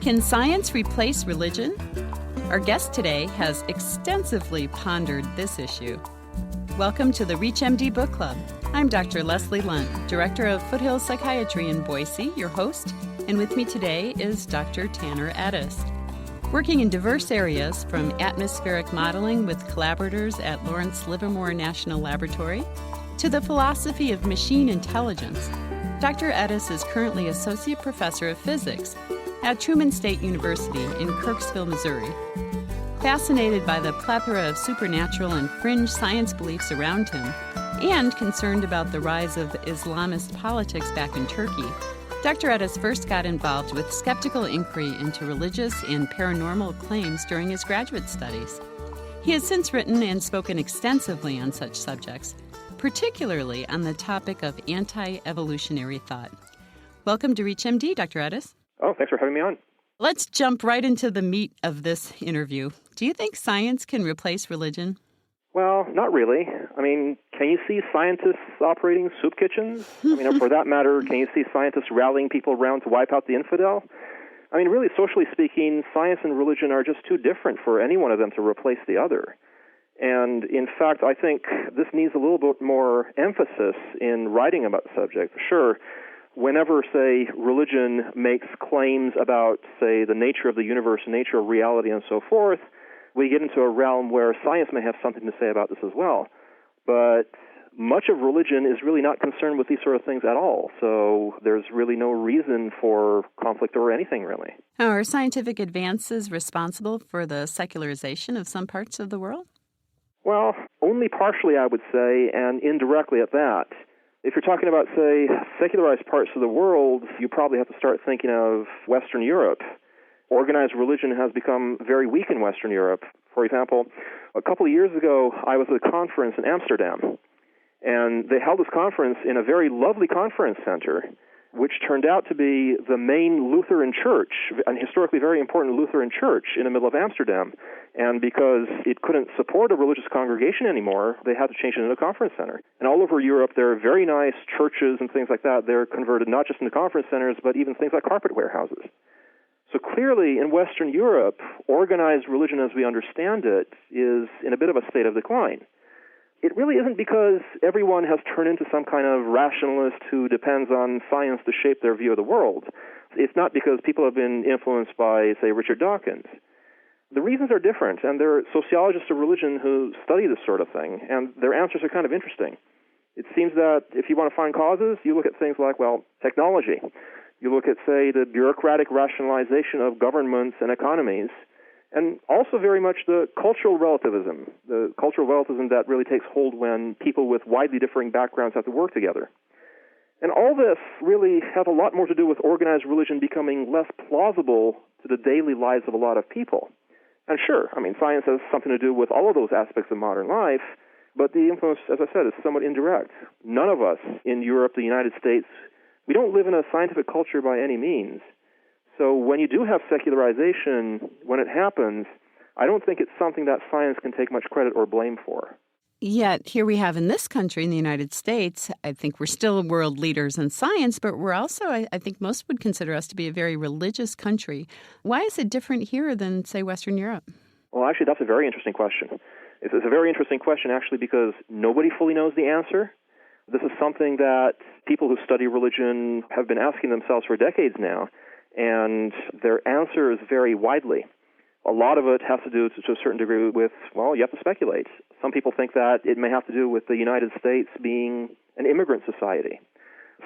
Can science replace religion? Our guest today has extensively pondered this issue. Welcome to the ReachMD Book Club. I'm Dr. Leslie Lundt, Director of Foothills Psychiatry in Boise, your host, and with me today is Dr. Taner Edis. Working in diverse areas from atmospheric modeling with collaborators at Lawrence Livermore National Laboratory to the philosophy of machine intelligence, Dr. Edis is currently Associate Professor of Physics at Truman State University in Kirksville, Missouri. Fascinated by the plethora of supernatural and fringe science beliefs around him, and concerned about the rise of Islamist politics back in Turkey, Dr. Edis first got involved with skeptical inquiry into religious and paranormal claims during his graduate studies. He has since written and spoken extensively on such subjects, particularly on the topic of anti-evolutionary thought. Welcome to ReachMD, Dr. Edis. Oh, thanks for having me on. Let's jump right into the meat of this interview. Do you think science can replace religion? Well, not really. I mean, can you see scientists operating soup kitchens? I mean, or for that matter, can you see scientists rallying people around to wipe out the infidel? I mean, really, socially speaking, science and religion are just too different for any one of them to replace the other. And in fact, I think this needs a little bit more emphasis in writing about the subject. Sure, whenever, say, religion makes claims about, say, the nature of the universe, nature of reality, and so forth, we get into a realm where science may have something to say about this as well. But much of religion is really not concerned with these sort of things at all. So there's really no reason for conflict or anything, really. Are scientific advances responsible for the secularization of some parts of the world? Well, only partially, I would say, and indirectly at that. If you're talking about, say, secularized parts of the world, you probably have to start thinking of Western Europe. Organized religion has become very weak in Western Europe. For example, a couple of years ago, I was at a conference in Amsterdam, and they held this conference in a very lovely conference center, which turned out to be the main Lutheran church, an historically very important Lutheran church in the middle of Amsterdam. And because it couldn't support a religious congregation anymore, they had to change it into a conference center. And all over Europe, there are very nice churches and things like that. They're converted not just into conference centers, but even things like carpet warehouses. So clearly, in Western Europe, organized religion as we understand it is in a bit of a state of decline. It really isn't because everyone has turned into some kind of rationalist who depends on science to shape their view of the world. It's not because people have been influenced by, say, Richard Dawkins. The reasons are different, and there are sociologists of religion who study this sort of thing, and their answers are kind of interesting. It seems that if you want to find causes, you look at things like, well, technology. You look at, say, the bureaucratic rationalization of governments and economies, and also very much the cultural relativism that really takes hold when people with widely differing backgrounds have to work together. And all this really has a lot more to do with organized religion becoming less plausible to the daily lives of a lot of people. And sure, I mean, science has something to do with all of those aspects of modern life, but the influence, as I said, is somewhat indirect. None of us in Europe, the United States, we don't live in a scientific culture by any means. So when you do have secularization, when it happens, I don't think it's something that science can take much credit or blame for. Yet here we have in this country, in the United States, I think we're still world leaders in science, but we're also, I think most would consider us to be a very religious country. Why is it different here than, say, Western Europe? Well, actually, that's a very interesting question. It's a very interesting question, actually, because nobody fully knows the answer. This is something that people who study religion have been asking themselves for decades now, and their answers vary widely. A lot of it has to do, to a certain degree, with, well, you have to speculate. Some people think that it may have to do with the United States being an immigrant society.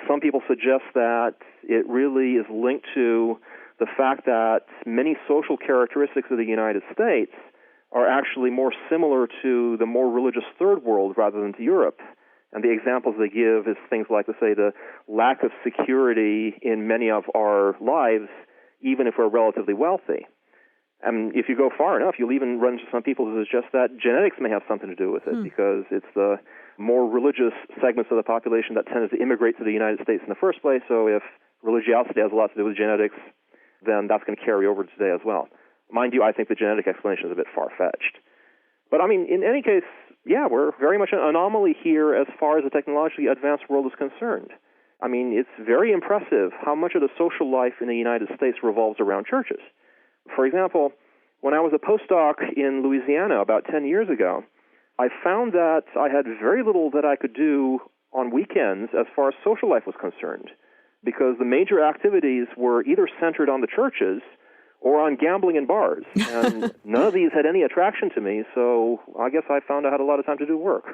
Some people suggest that it really is linked to the fact that many social characteristics of the United States are actually more similar to the more religious third world rather than to Europe. And the examples they give is things like, let's say, the lack of security in many of our lives, even if we're relatively wealthy. And if you go far enough, you'll even run into some people who suggest that genetics may have something to do with it, because it's the more religious segments of the population that tended to immigrate to the United States in the first place. So if religiosity has a lot to do with genetics, then that's going to carry over today as well. Mind you, I think the genetic explanation is a bit far-fetched. But, I mean, in any case, yeah, we're very much an anomaly here as far as the technologically advanced world is concerned. I mean, it's very impressive how much of the social life in the United States revolves around churches. For example, when I was a postdoc in Louisiana about 10 years ago, I found that I had very little that I could do on weekends as far as social life was concerned, because the major activities were either centered on the churches or on gambling in bars. And none of these had any attraction to me, so I guess I found I had a lot of time to do work.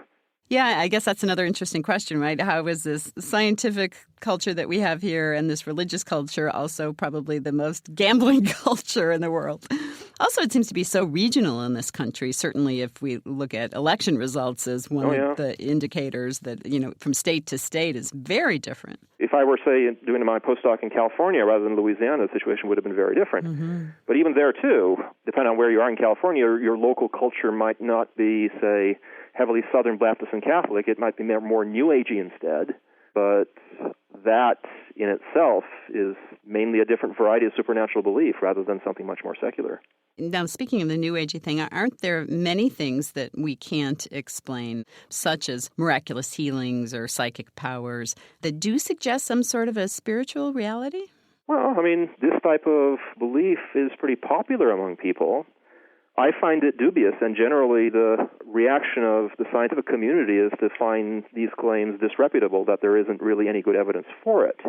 Yeah, I guess that's another interesting question, right? How is this scientific culture that we have here and this religious culture also probably the most gambling culture in the world? Also, it seems to be so regional in this country. Certainly, if we look at election results as one of the indicators that, from state to state is very different. If I were, say, doing my postdoc in California rather than Louisiana, the situation would have been very different. Mm-hmm. But even there, too, depending on where you are in California, your local culture might not be, say, heavily Southern Baptist and Catholic. It might be more New Agey instead. But that in itself is mainly a different variety of supernatural belief rather than something much more secular. Now, speaking of the New Agey thing, aren't there many things that we can't explain, such as miraculous healings or psychic powers, that do suggest some sort of a spiritual reality? Well, I mean, this type of belief is pretty popular among people. I find it dubious, and generally the reaction of the scientific community is to find these claims disreputable, that there isn't really any good evidence for it.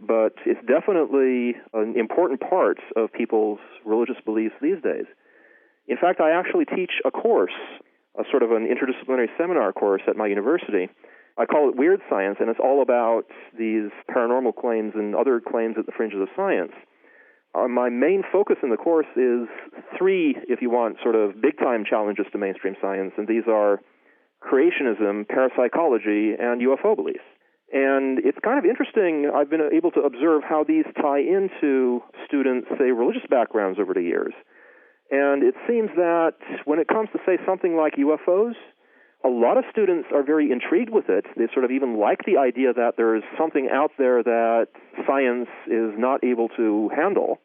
But it's definitely an important part of people's religious beliefs these days. In fact, I actually teach a course, a sort of an interdisciplinary seminar course at my university. I call it Weird Science, and it's all about these paranormal claims and other claims at the fringes of science. My main focus in the course is three, if you want, sort of big-time challenges to mainstream science, and these are creationism, parapsychology, and UFO beliefs. And it's kind of interesting. I've been able to observe how these tie into students', say, religious backgrounds over the years. And it seems that when it comes to, say, something like UFOs, a lot of students are very intrigued with it. They sort of even like the idea that there is something out there that science is not able to handle.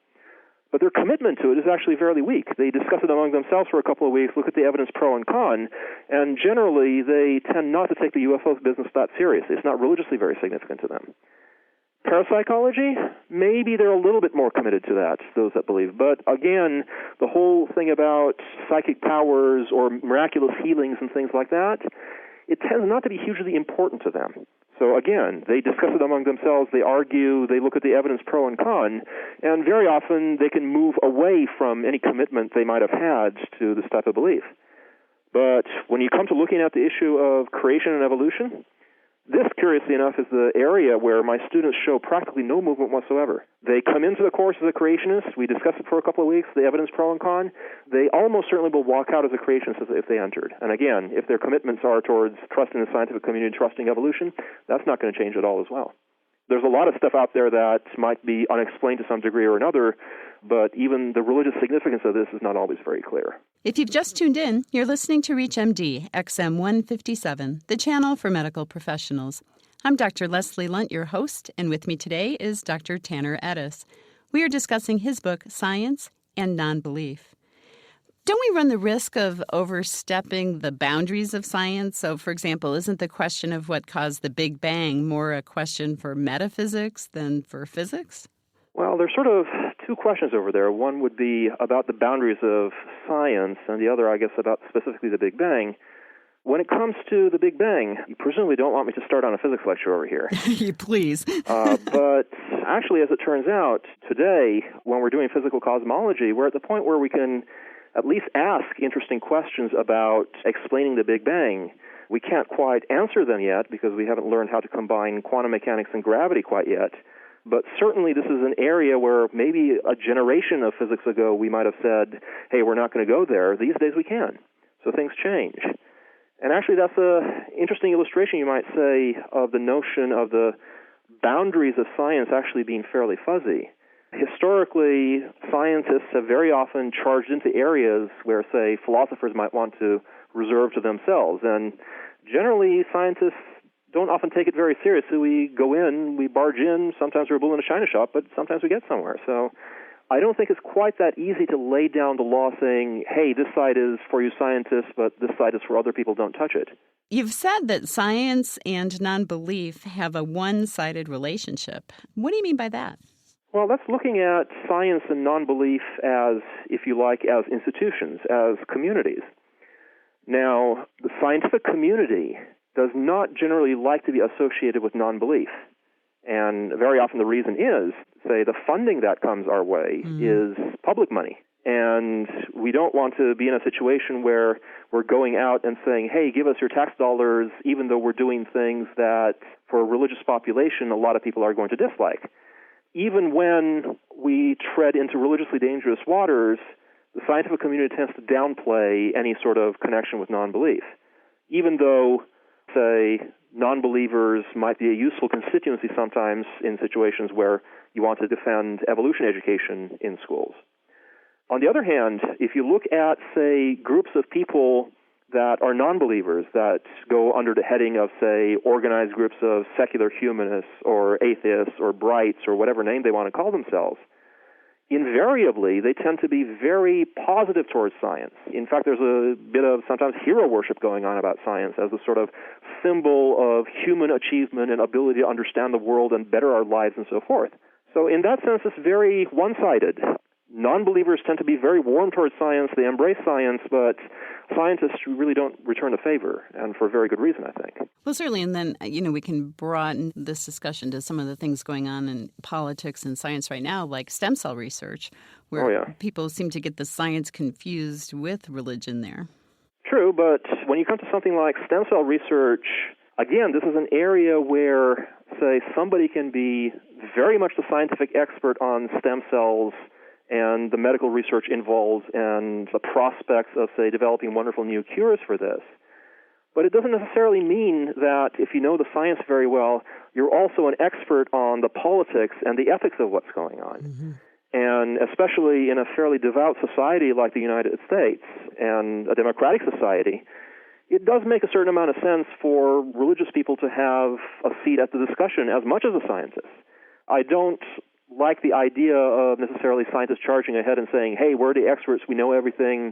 But their commitment to it is actually fairly weak. They discuss it among themselves for a couple of weeks, look at the evidence pro and con, and generally they tend not to take the UFO business that seriously. It's not religiously very significant to them. Parapsychology, maybe they're a little bit more committed to that, those that believe. But again, the whole thing about psychic powers or miraculous healings and things like that, it tends not to be hugely important to them. So again, they discuss it among themselves, they argue, they look at the evidence pro and con, and very often they can move away from any commitment they might have had to this type of belief. But when you come to looking at the issue of creation and evolution, this, curiously enough, is the area where my students show practically no movement whatsoever. They come into the course as a creationist. We discuss it for a couple of weeks, the evidence pro and con. They almost certainly will walk out as a creationist if they entered. And again, if their commitments are towards trusting the scientific community, trusting evolution, that's not going to change at all as well. There's a lot of stuff out there that might be unexplained to some degree or another, but even the religious significance of this is not always very clear. If you've just tuned in, you're listening to ReachMD, XM 157, the channel for medical professionals. I'm Dr. Leslie Lundt, your host, and with me today is Dr. Taner Edis. We are discussing his book, Science and Nonbelief. Don't we run the risk of overstepping the boundaries of science? So, for example, isn't the question of what caused the Big Bang more a question for metaphysics than for physics? Well, there's sort of two questions over there. One would be about the boundaries of science, and the other, I guess, about specifically the Big Bang. When it comes to the Big Bang, you presumably don't want me to start on a physics lecture over here. Please. But actually, as it turns out, today, when we're doing physical cosmology, we're at the point where we can at least ask interesting questions about explaining the Big Bang. We can't quite answer them yet because we haven't learned how to combine quantum mechanics and gravity quite yet. But certainly this is an area where maybe a generation of physics ago we might have said, hey, we're not going to go there. These days we can. So things change. And actually that's an interesting illustration, you might say, of the notion of the boundaries of science actually being fairly fuzzy. Historically, scientists have very often charged into areas where, say, philosophers might want to reserve to themselves. And generally, scientists don't often take it very seriously. We go in, we barge in, sometimes we're a bull in a china shop, but sometimes we get somewhere. So I don't think it's quite that easy to lay down the law saying, hey, this side is for you scientists, but this side is for other people, don't touch it. You've said that science and nonbelief have a one-sided relationship. What do you mean by that? Well, that's looking at science and nonbelief as, if you like, as institutions, as communities. Now, the scientific community does not generally like to be associated with nonbelief. And very often the reason is, say, the funding that comes our way is public money. And we don't want to be in a situation where we're going out and saying, hey, give us your tax dollars, even though we're doing things that, for a religious population, a lot of people are going to dislike. Even when we tread into religiously dangerous waters, the scientific community tends to downplay any sort of connection with nonbelief. Even though, say, nonbelievers might be a useful constituency sometimes in situations where you want to defend evolution education in schools. On the other hand, if you look at, say, groups of people that are nonbelievers that go under the heading of, say, organized groups of secular humanists or atheists or brights or whatever name they want to call themselves, invariably they tend to be very positive towards science. In fact, there's a bit of sometimes hero worship going on about science as a sort of symbol of human achievement and ability to understand the world and better our lives and so forth. So in that sense, it's very one-sided. Non-believers tend to be very warm towards science. They embrace science, but scientists really don't return the favor, and for a very good reason, I think. Well, certainly, and then, we can broaden this discussion to some of the things going on in politics and science right now, like stem cell research, where people seem to get the science confused with religion there. True, but when you come to something like stem cell research, again, this is an area where, say, somebody can be very much the scientific expert on stem cells and the medical research involved and the prospects of, say, developing wonderful new cures for this. But it doesn't necessarily mean that if you know the science very well, you're also an expert on the politics and the ethics of what's going on. Mm-hmm. And especially in a fairly devout society like the United States and a democratic society, it does make a certain amount of sense for religious people to have a seat at the discussion as much as the scientists. I don't like the idea of necessarily scientists charging ahead and saying, hey, we're the experts, we know everything,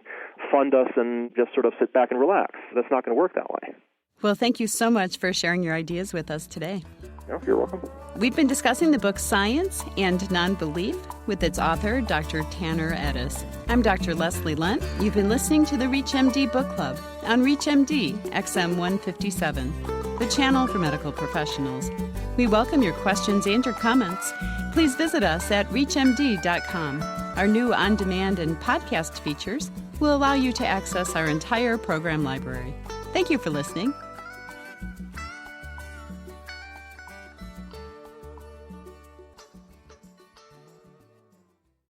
fund us, and just sort of sit back and relax. That's not going to work that way. Well, thank you so much for sharing your ideas with us today. No, you're welcome. We've been discussing the book Science and Nonbelief with its author, Dr. Taner Edis. I'm Dr. Leslie Lundt. You've been listening to the ReachMD Book Club on ReachMD XM 157, the channel for medical professionals. We welcome your questions and your comments. Please visit us at ReachMD.com. Our new on-demand and podcast features will allow you to access our entire program library. Thank you for listening.